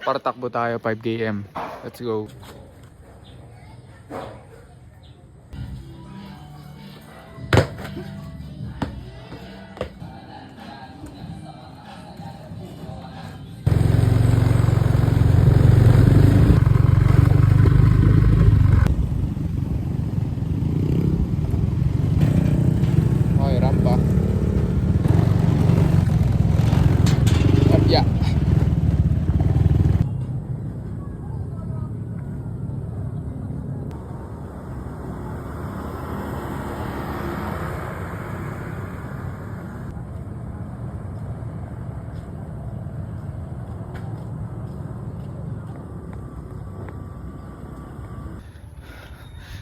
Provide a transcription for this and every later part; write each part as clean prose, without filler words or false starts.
Para takbo tayo 5 km. Let's go. Okay, rampa. Yeah.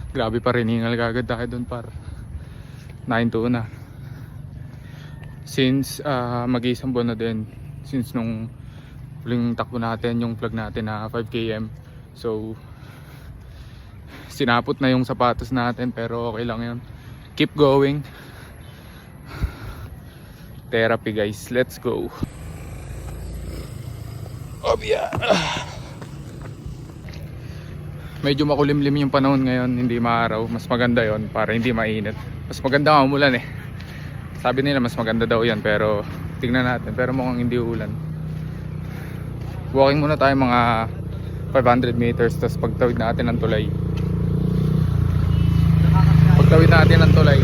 Grabe pa rin, hingal kagad tayo doon par 9-2 na. Since mag-iisang buwan na din since nung huling takbo natin, yung vlog natin na 5 km. So sinapot na yung sapatos natin, pero okay lang yun. Keep going. Therapy guys, let's go. Yeah. Medyo makulimlim yung panahon ngayon, hindi maaraw. Mas maganda yon para hindi mainit. Mas maganda nga umulan eh. Sabi nila mas maganda daw yan, pero tingnan natin. Pero mukhang hindi ulan. Walking muna tayo mga 500 meters, tapos pagtawid natin ng tulay. Pagtawid natin ng tulay,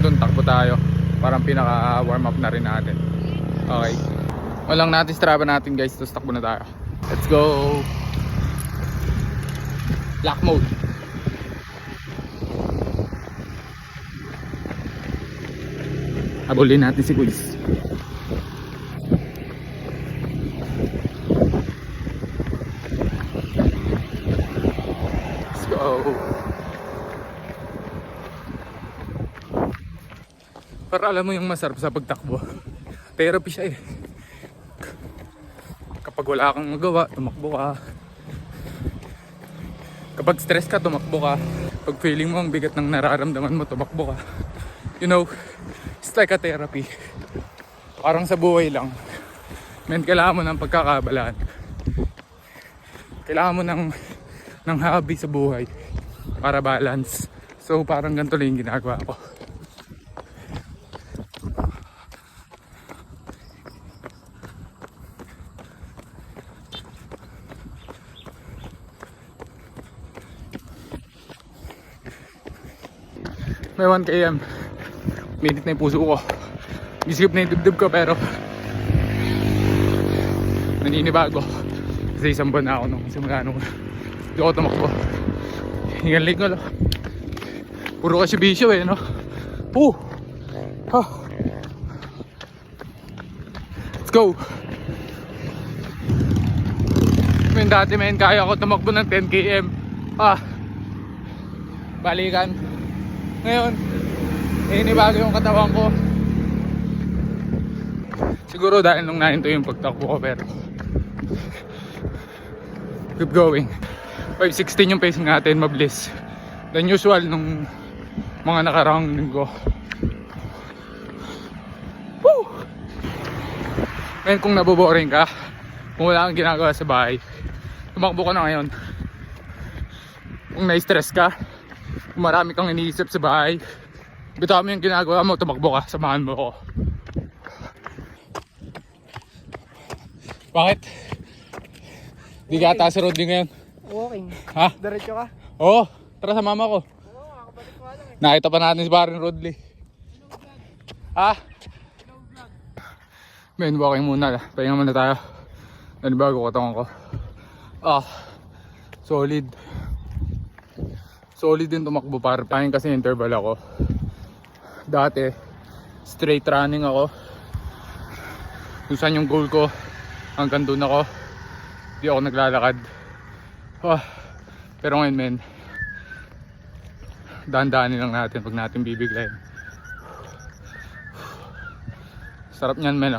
doon takbo tayo. Parang pinaka warm up na rin natin. Okay, walang natin Strava natin guys, tapos takbo na tayo. Let's go. Black mode. Habulin natin si Quiz. Let's go. Para alam mo yung masarap sa pagtakbo. Therapy siya eh. Kapag wala kang magawa, tumakbo ka. Kapag stress ka, tumakbo ka. Pag feeling mo ang bigat ng nararamdaman mo, tumakbo ka. You know, it's like a therapy. Parang sa buhay lang. Men, kailangan mo ng pagkakabalaan. Kailangan mo ng hobby sa buhay para balance. So parang ganito lang yung ginagawa ko. May 1 km. Minit na yung puso ko. Isikip na yung dibdib ko, pero naninibago. Kasi isang buwan na ako nung simula nung hindi ako tumakbo. Hingal-hingal. Puro kasi bisyo eh, no? Let's go. Dati men, kaya ako tumakbo ng 10 km. Balikan. Ngayon, inibago yung katawan ko. Siguro dahil nung nahinto yung pagtakbo ko, pero keep going. 5:16 yung pacing natin, mabilis than usual nung mga nakaraang linggo. Ngayon kung naboboring ka, kung wala kang ginagawa sa bahay, tumakbo ka na ngayon. Kung na-stress ka, kung marami kang iniisip sa bahay, bitaw mo yung ginagawa mo, tumakbo ka, samahan mo ako. Bakit? Di ka ata sa road din ngayon? Walking. Ha? Diretso ka? Oo, tara sa mama ko. Oo, kakabalik ko lang eh. Nakita pa natin si Baron Rodley. Ha? Men, walking muna. Pahinga muna tayo. Nanibago katawan ko. Solid. Solid din tumakbo para pahin kasi interval ako. Dati straight running ako. Kung saan yung goal ko, hanggang doon ako. Hindi ako naglalakad. Pero ngayon men, dahan-dahanin lang natin pag natin bibiglayin. Sarap niyan men.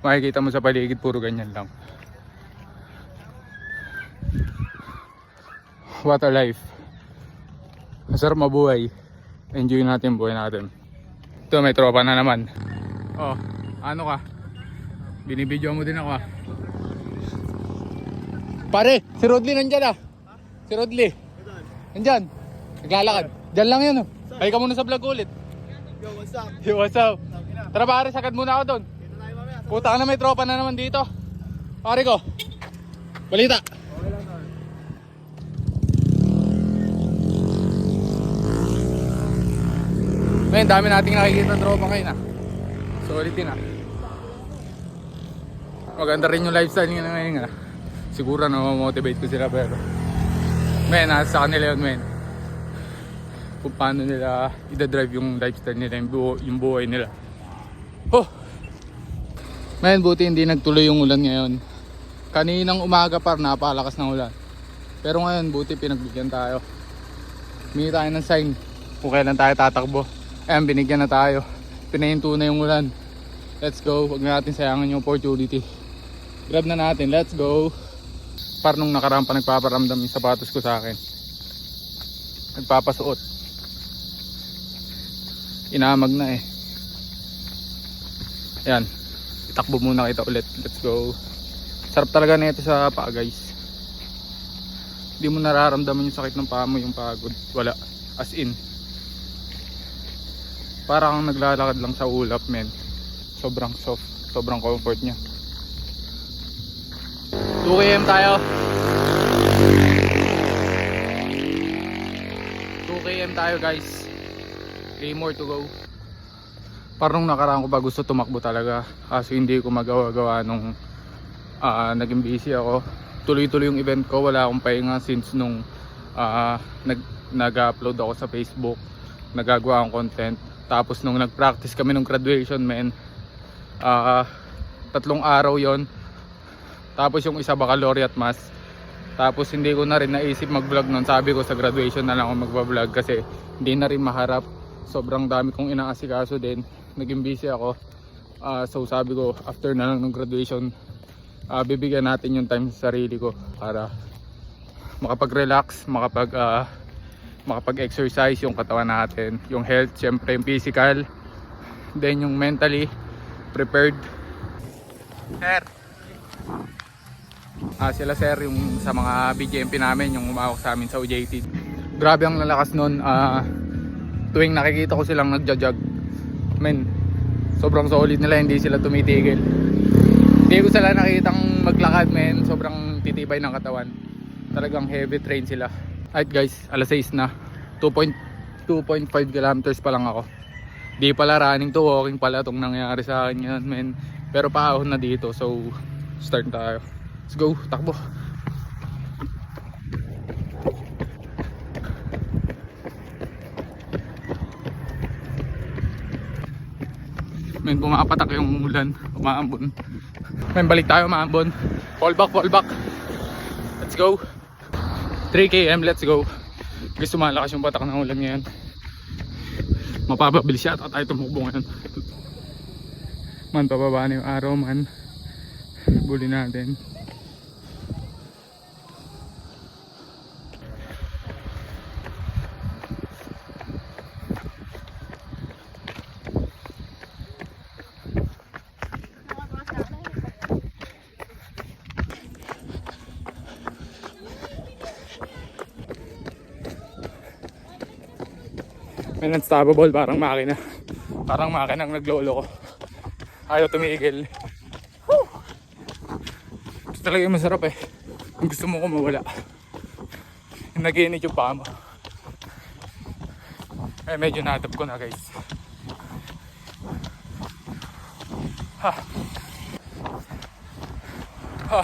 Makikita mo sa paligid, puro ganyan lang. What a life. Masarap mabuhay. Enjoy natin buhay natin. Ito, may tropa na naman. Ano ka? Binibidyo mo din ako. Pare, si Rodley nandyan ah. Si Rodley. Nandyan. Naglalakad. Diyan lang yun oh. Ay ka muna sa vlog ulit. Yo, what's up? Yo, what's up? Tara pare, sagad muna ako doon. Dito tayo mamaya. Puta ka na, may tropa na naman dito. Pare ko. Balita. Okay lang tayo. Men, dami nating nakikita tropa ngayon ah. Solid din ah. Maganda rin yung lifestyle nila ngayon ah. Siguro na-motivate ko sila pero men, nasa kanila yun men. Kung paano nila i-drive yung lifestyle nila, yung buhay nila. Oh! Men, buti hindi nagtuloy yung ulan ngayon. Kaninang umaga par napakalakas ng ulan. Pero ngayon, buti pinagbigyan tayo. Humingi tayo ng sign kung kailan tayo tatakbo. Ayan, binigyan na tayo. Pinahinto na yung ulan. Let's go. Huwag na natin sayangin yung opportunity. Grab na natin. Let's go. Par nung nakaraan pa nagpaparamdam yung sapatos ko sa akin. Nagpapasuot. Inamag na eh. Ayan. Itakbo muna kita ulit. Let's go. Sarap talaga na ito sa paa guys. Hindi mo nararamdaman yung sakit ng paa mo, yung pagod. Wala. As in. Parang naglalakad lang sa ulap men. Sobrang soft. Sobrang comfort niya. 2 km tayo. 2 km tayo guys. 3 more to go. Parang nakaraan ko pa gusto tumakbo talaga. Kaso hindi ko magawa-gawa nung naging busy ako. Tuloy-tuloy yung event ko. Wala akong pahinga since nung nag-upload ako sa Facebook. Nagagawa akong content. Tapos nung nag-practice kami nung graduation men. 3 araw yon. Tapos yung isa baccalaureate mass. Tapos hindi ko na rin naisip mag-vlog nun. Sabi ko sa graduation na lang ako mag-vlog kasi hindi na rin maharap. Sobrang dami kong inaasikaso din. Naging busy ako. So sabi ko after na lang ng graduation, bibigyan natin yung time sa sarili ko para makapag-relax, makapag-exercise yung katawan natin, yung health, syempre yung physical, then yung mentally prepared. Sir, sila sir yung sa mga BGMP namin, yung umawak sa amin sa OJT. Grabe ang lalakas nun. Tuwing nakikita ko silang nagja-jog, men, sobrang solid nila, hindi sila tumitigil. Hindi ko sila nakitang maglakad men, sobrang titibay ng katawan. Talagang heavy train sila. Alright guys, alas 6 na. 2.5 kilometers pa lang ako. Di pala running to, walking pala itong nangyari sa akin yan men. Pero paahon na dito, so start tayo. Let's go, takbo. Men, pumapatak yung ulan, umaambon. Men, balik tayo, umaambon. Fall back. Let's go. 3 km, let's go. Gusto malakas yung patak ng ulan ngayon. Mapapabilis yata tayo tumakbo ngayon. Man, pababa na yung araw man. Buli natin. May unstoppable, parang makina. Parang makinang naglolo ko. Ayaw tumigil. Woo! Ito talaga yung masarap eh. Kung gusto mo ko mawala. Yung nag-iinit yung paa mo. Eh medyo natap ko na guys. Ha. Ha.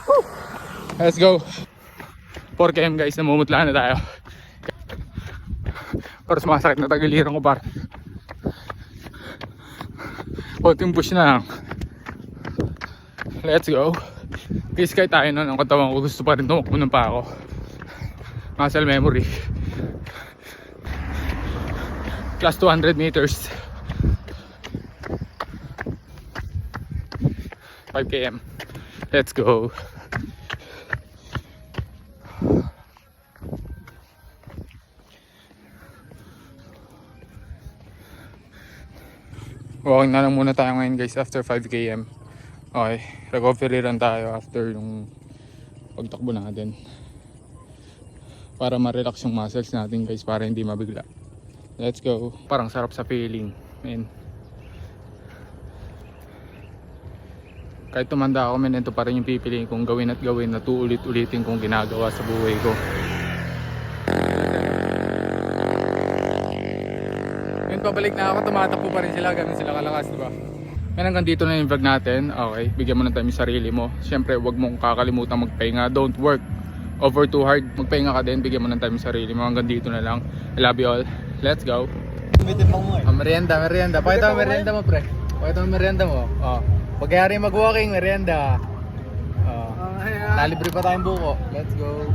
Woo! Let's go. 4 km guys, namumutla na tayo. Pero sumasakit na tagiliran ko par. Konting push na lang. Let's go. Kiskay tayo nun. Ang katawan ko gusto pa rin tumakbo ng pa ako. Muscle memory. Plus 200 meters. 5 km. Let's go. Walking na lang muna tayo ngayon guys after 5 km. Okay, recovery run tayo after yung pagtakbo natin. Para ma-relax yung muscles natin guys, para hindi mabigla. Let's go. Parang sarap sa feeling. Man. Kahit tumanda ako, man, ito pa rin yung pipiliin kong gawin at gawin na ulit-ulitin kong ginagawa sa buhay ko. Ngayon pabalik na ako, tumatakbo pa rin sila, ganun sila kalakas, diba? Ngayon hanggang dito na yung vlog natin. Okay, bigyan mo ng time yung sarili mo. Siyempre, huwag mong kakalimutan magpahinga. Don't work over too hard. Magpahinga ka din, bigyan mo ng time yung sarili mo. Hanggang dito na lang. I love you all. Let's go. Tumitin mo eh. Merienda. Pakita mo merienda mo, pre. Pakita mo merienda mo. Pagkayari mag-walking, merienda. Nalibre pa tayong buko. Let's go.